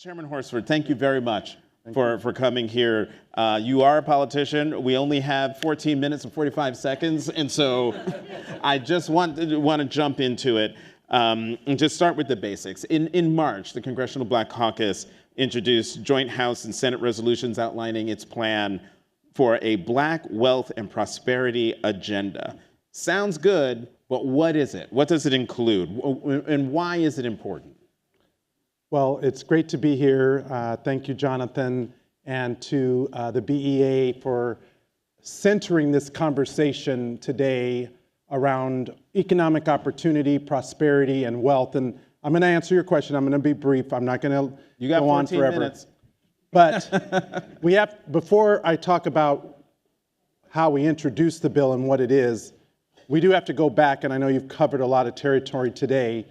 Chairman Horsford, thank you very much for coming here. You are a politician. We only have 14 minutes and 45 seconds, and so I just want to jump into it and just start with the basics. In March, the Congressional Black Caucus introduced joint House and Senate resolutions outlining its plan for a Black wealth and prosperity agenda. Sounds good, but what is it? What does it include? And why is it important? Well, it's great to be here. Thank you, Jonathan, and to the BEA for centering this conversation today around economic opportunity, prosperity, and wealth. And I'm going to answer your question. I'm going to be brief. I'm not going to go on forever. Minutes. But before I talk about how we introduce the bill and what it is, we do have to go back, and I know you've covered a lot of territory today,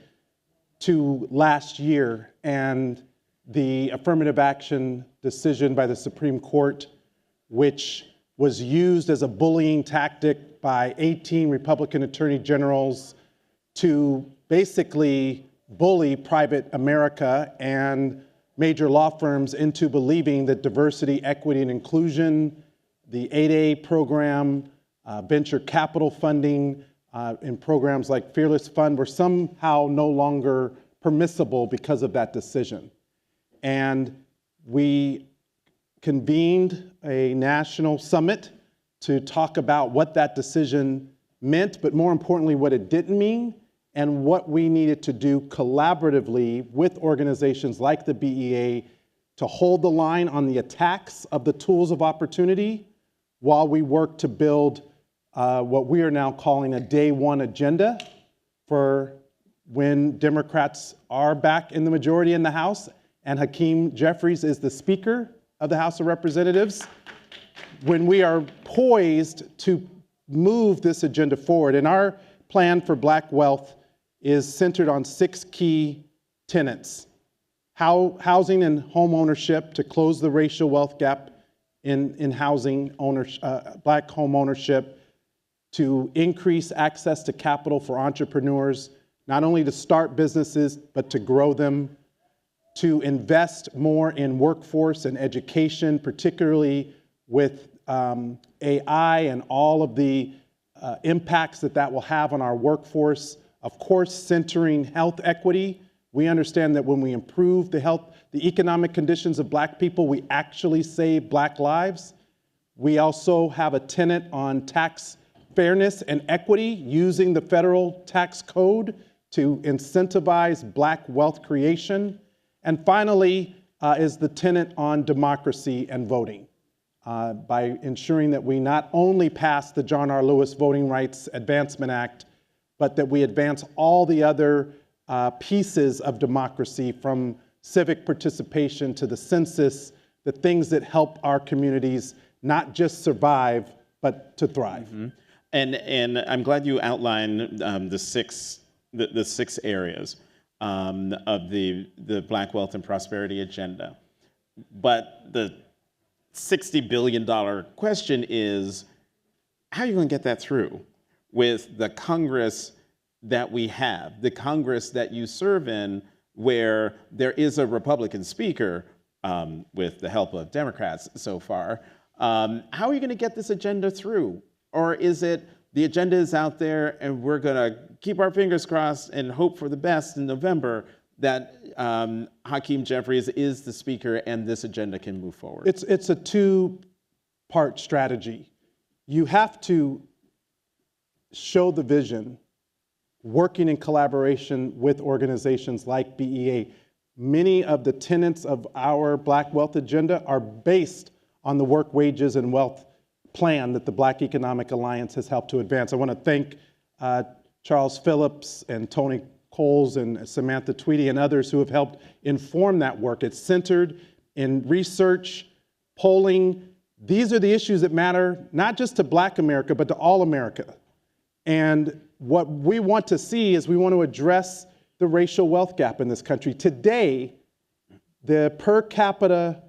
to last year and the affirmative action decision by the Supreme Court, which was used as a bullying tactic by 18 Republican attorney generals to basically bully private America and major law firms into believing that diversity, equity, and inclusion, the 8A program, venture capital funding, in programs like Fearless Fund were somehow no longer permissible because of that decision. And we convened a national summit to talk about what that decision meant, but more importantly, what it didn't mean, and what we needed to do collaboratively with organizations like the BEA to hold the line on the attacks of the tools of opportunity while we work to build what we are now calling a day one agenda for when Democrats are back in the majority in the House and Hakeem Jeffries is the Speaker of the House of Representatives, when we are poised to move this agenda forward. And our plan for Black wealth is centered on 6 key tenets: housing and home ownership to close the racial wealth gap in housing ownership, Black home ownership, to increase access to capital for entrepreneurs, not only to start businesses, but to grow them, to invest more in workforce and education, particularly with AI and all of the impacts that will have on our workforce. Of course, centering health equity. We understand that when we improve the economic conditions of Black people, we actually save Black lives. We also have a tenet on tax fairness and equity, using the federal tax code to incentivize Black wealth creation. And finally, is the tenet on democracy and voting, by ensuring that we not only pass the John R. Lewis Voting Rights Advancement Act, but that we advance all the other pieces of democracy, from civic participation to the census, the things that help our communities not just survive, but to thrive. Mm-hmm. And I'm glad you outlined the six areas of the Black wealth and prosperity agenda. But the $60 billion question is, how are you going to get that through with the Congress that we have, the Congress that you serve in, where there is a Republican speaker with the help of Democrats so far? How are you going to get this agenda through? Or is it the agenda is out there and we're going to keep our fingers crossed and hope for the best in November that Hakeem Jeffries is the speaker and this agenda can move forward? It's a two-part strategy. You have to show the vision, working in collaboration with organizations like BEA. Many of the tenets of our Black wealth agenda are based on the work, wages, and wealth plan that the Black Economic Alliance has helped to advance. I want to thank Charles Phillips and Tony Coles and Samantha Tweedy and others who have helped inform that work. It's centered in research, polling. These are the issues that matter not just to Black America, but to all America. And what we want to see is we want to address the racial wealth gap in this country. Today, the per capita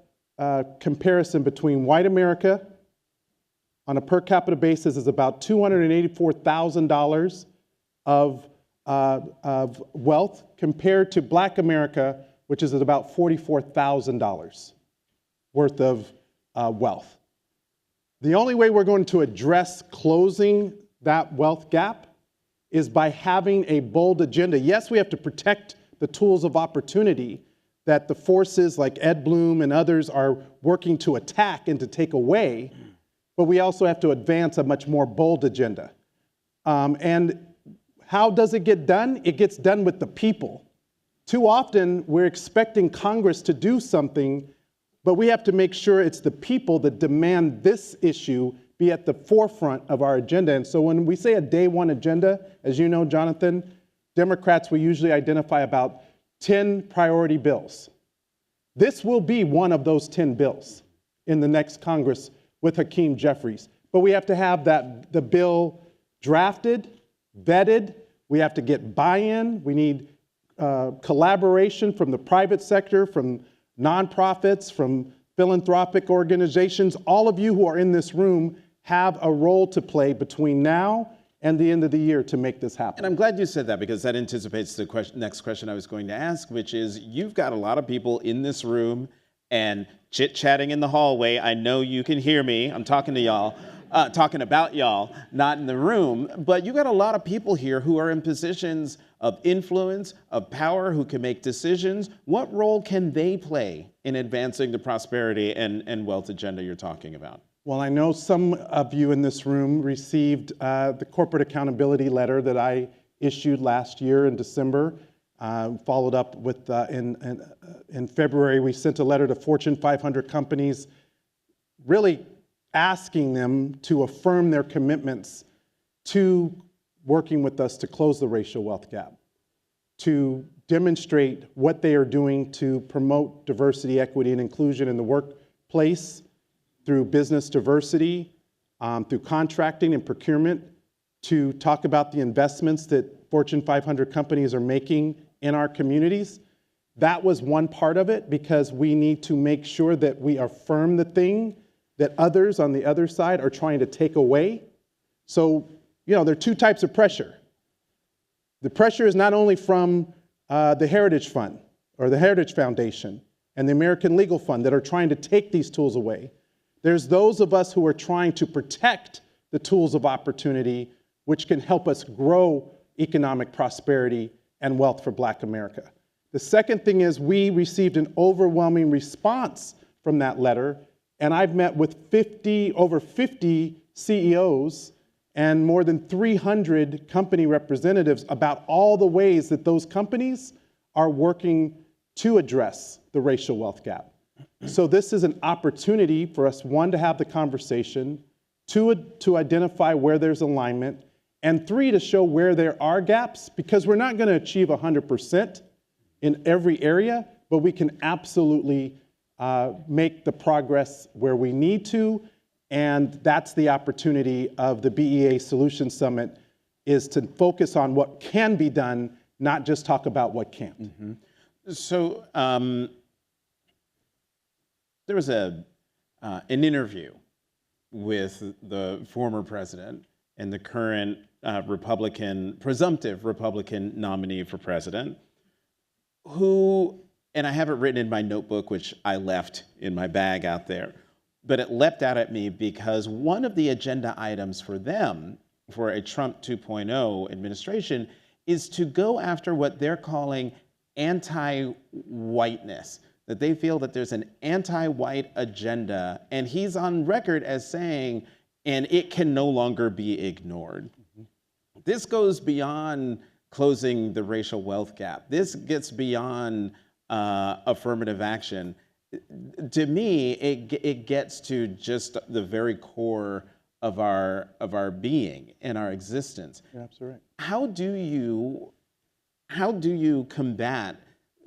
comparison between white America on a per capita basis is about $284,000 of wealth, compared to Black America, which is at about $44,000 worth of wealth. The only way we're going to address closing that wealth gap is by having a bold agenda. Yes, we have to protect the tools of opportunity that the forces like Ed Blum and others are working to attack and to take away, but we also have to advance a much more bold agenda. And how does it get done? It gets done with the people. Too often, we're expecting Congress to do something, but we have to make sure it's the people that demand this issue be at the forefront of our agenda. And so when we say a day one agenda, as you know, Jonathan, Democrats will usually identify about 10 priority bills. This will be one of those 10 bills in the next Congress with Hakeem Jeffries. But we have to have the bill drafted, vetted. We have to get buy-in. We need collaboration from the private sector, from nonprofits, from philanthropic organizations. All of you who are in this room have a role to play between now and the end of the year to make this happen. And I'm glad you said that, because that anticipates the next question I was going to ask, which is, you've got a lot of people in this room and chit-chatting in the hallway. I know you can hear me. I'm talking to y'all, talking about y'all, not in the room. But you got a lot of people here who are in positions of influence, of power, who can make decisions. What role can they play in advancing the prosperity and wealth agenda you're talking about? Well, I know some of you in this room received the corporate accountability letter that I issued last year in December. Followed up with, in February, we sent a letter to Fortune 500 companies really asking them to affirm their commitments to working with us to close the racial wealth gap, to demonstrate what they are doing to promote diversity, equity, and inclusion in the workplace, through business diversity, through contracting and procurement, to talk about the investments that Fortune 500 companies are making in our communities. That was one part of it, because we need to make sure that we affirm the thing that others on the other side are trying to take away. So, there are two types of pressure. The pressure is not only from the Heritage Fund or the Heritage Foundation and the American Legal Fund that are trying to take these tools away. There's those of us who are trying to protect the tools of opportunity, which can help us grow economic prosperity and wealth for Black America. The second thing is, we received an overwhelming response from that letter, and I've met with over 50 CEOs and more than 300 company representatives about all the ways that those companies are working to address the racial wealth gap. So this is an opportunity for us, one, to have the conversation, two, to identify where there's alignment, and three, to show where there are gaps, because we're not going to achieve 100% in every area, but we can absolutely make the progress where we need to, and that's the opportunity of the BEA Solutions Summit, is to focus on what can be done, not just talk about what can't. Mm-hmm. So, there was an interview with the former president and the current presumptive Republican nominee for president, who, and I have it written in my notebook, which I left in my bag out there, but it leapt out at me because one of the agenda items for them, for a Trump 2.0 administration, is to go after what they're calling anti-whiteness, that they feel that there's an anti-white agenda, and he's on record as saying, and it can no longer be ignored. Mm-hmm. This goes beyond closing the racial wealth gap. This gets beyond affirmative action. To me, it gets to just the very core of our being and our existence. You're absolutely right. How do you combat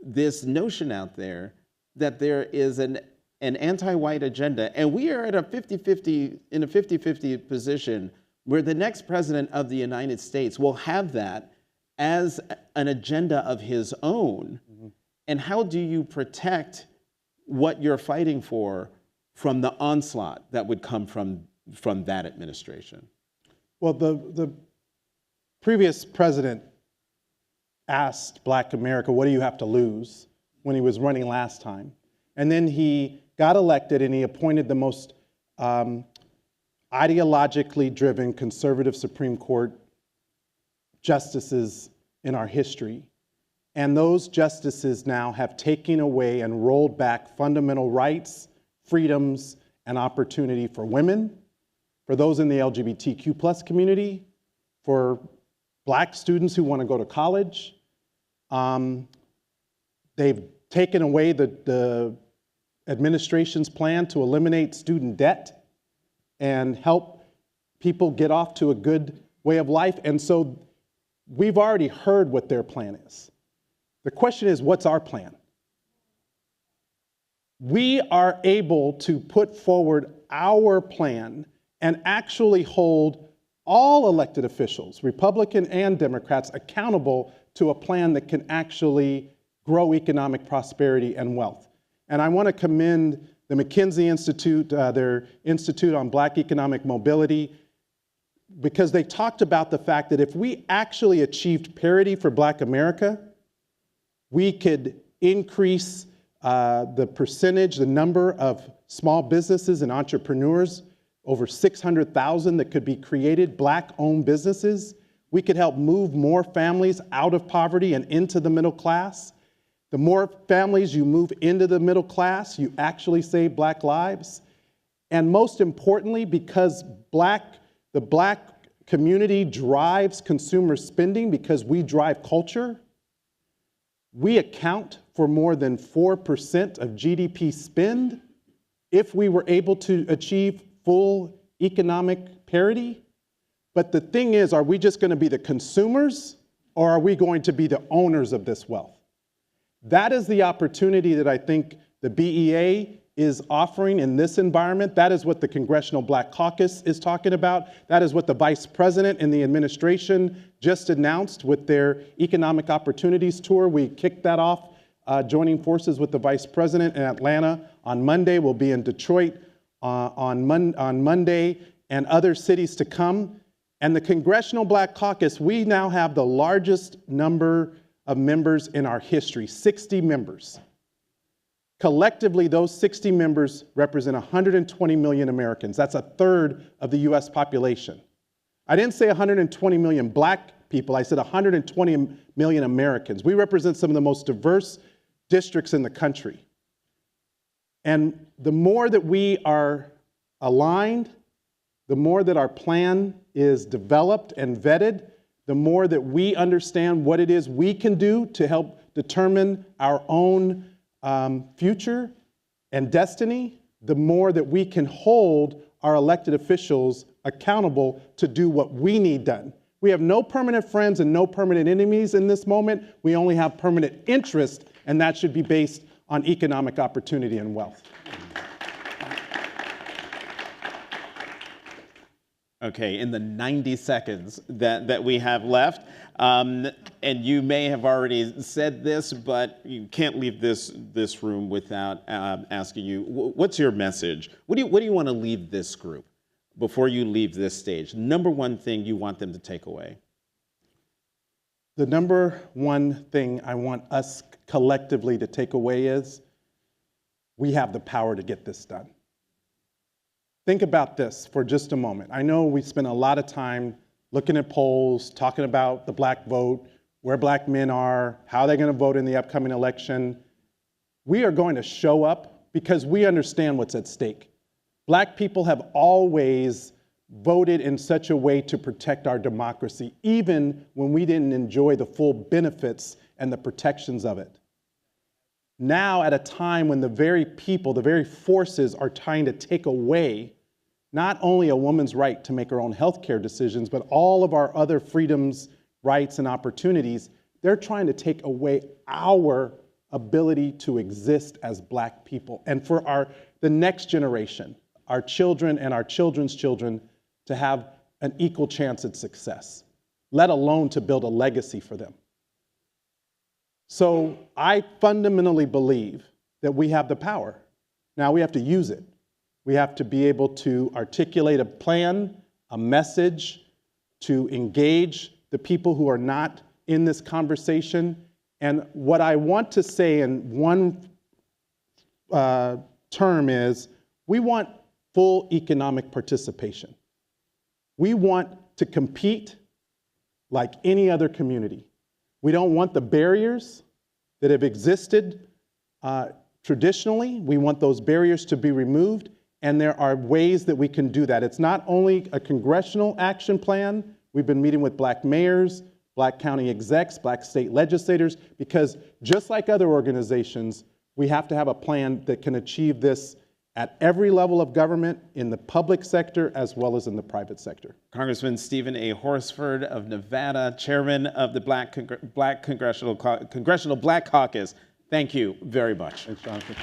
this notion out there that there is an anti-white agenda, and we are at a 50-50 position where the next president of the United States will have that as an agenda of his own? Mm-hmm. And how do you protect what you're fighting for from the onslaught that would come from that administration? Well, the previous president asked Black America, what do you have to lose? when he was running last time. And then he got elected and he appointed the most ideologically driven conservative Supreme Court justices in our history. And those justices now have taken away and rolled back fundamental rights, freedoms, and opportunity for women, for those in the LGBTQ+ community, for Black students who want to go to college. They've taken away the administration's plan to eliminate student debt and help people get off to a good way of life. And so we've already heard what their plan is. The question is, what's our plan? We are able to put forward our plan and actually hold all elected officials, Republican and Democrats, accountable to a plan that can actually grow economic prosperity and wealth. And I want to commend the McKinsey Institute, their Institute on Black Economic Mobility, because they talked about the fact that if we actually achieved parity for Black America, we could increase the percentage, the number of small businesses and entrepreneurs, over 600,000 that could be created, Black-owned businesses. We could help move more families out of poverty and into the middle class. The more families you move into the middle class, you actually save Black lives. And most importantly, because the Black community drives consumer spending, because we drive culture, we account for more than 4% of GDP spend if we were able to achieve full economic parity. But the thing is, are we just going to be the consumers, or are we going to be the owners of this wealth? That is the opportunity that I think the BEA is offering in this environment. That is what the Congressional Black Caucus is talking about. That is what the Vice President and the administration just announced with their Economic Opportunities Tour. We kicked that off, joining forces with the Vice President in Atlanta on Monday. We'll be in Detroit on Monday, and other cities to come. And the Congressional Black Caucus, we now have the largest number of members in our history, 60 members. Collectively, those 60 members represent 120 million Americans. That's a third of the US population. I didn't say 120 million Black people, I said 120 million Americans. We represent some of the most diverse districts in the country. And the more that we are aligned, the more that our plan is developed and vetted, the more that we understand what it is we can do to help determine our own future and destiny, the more that we can hold our elected officials accountable to do what we need done. We have no permanent friends and no permanent enemies in this moment. We only have permanent interest, and that should be based on economic opportunity and wealth. Okay, in the 90 seconds that we have left, and you may have already said this, but you can't leave this room without asking you, what's your message? What do you want to leave this group before you leave this stage? Number one thing you want them to take away? The number one thing I want us collectively to take away is we have the power to get this done. Think about this for just a moment. I know we spend a lot of time looking at polls, talking about the Black vote, where Black men are, how they're going to vote in the upcoming election. We are going to show up because we understand what's at stake. Black people have always voted in such a way to protect our democracy, even when we didn't enjoy the full benefits and the protections of it. Now, at a time when the very people, the very forces are trying to take away not only a woman's right to make her own healthcare decisions, but all of our other freedoms, rights, and opportunities, they're trying to take away our ability to exist as Black people. And for the next generation, our children and our children's children, to have an equal chance at success, let alone to build a legacy for them. So I fundamentally believe that we have the power. Now we have to use it. We have to be able to articulate a plan, a message, to engage the people who are not in this conversation, And what I want to say in one term is, we want full economic participation. We want to compete like any other community. We don't want the barriers that have existed traditionally. We want those barriers to be removed, and there are ways that we can do that. It's not only a congressional action plan. We've been meeting with Black mayors, Black county execs, Black state legislators, because just like other organizations, we have to have a plan that can achieve this at every level of government, in the public sector as well as in the private sector. Congressman Steven A. Horsford of Nevada, chairman of the Congressional Black Caucus, thank you very much. Thanks, Jonathan.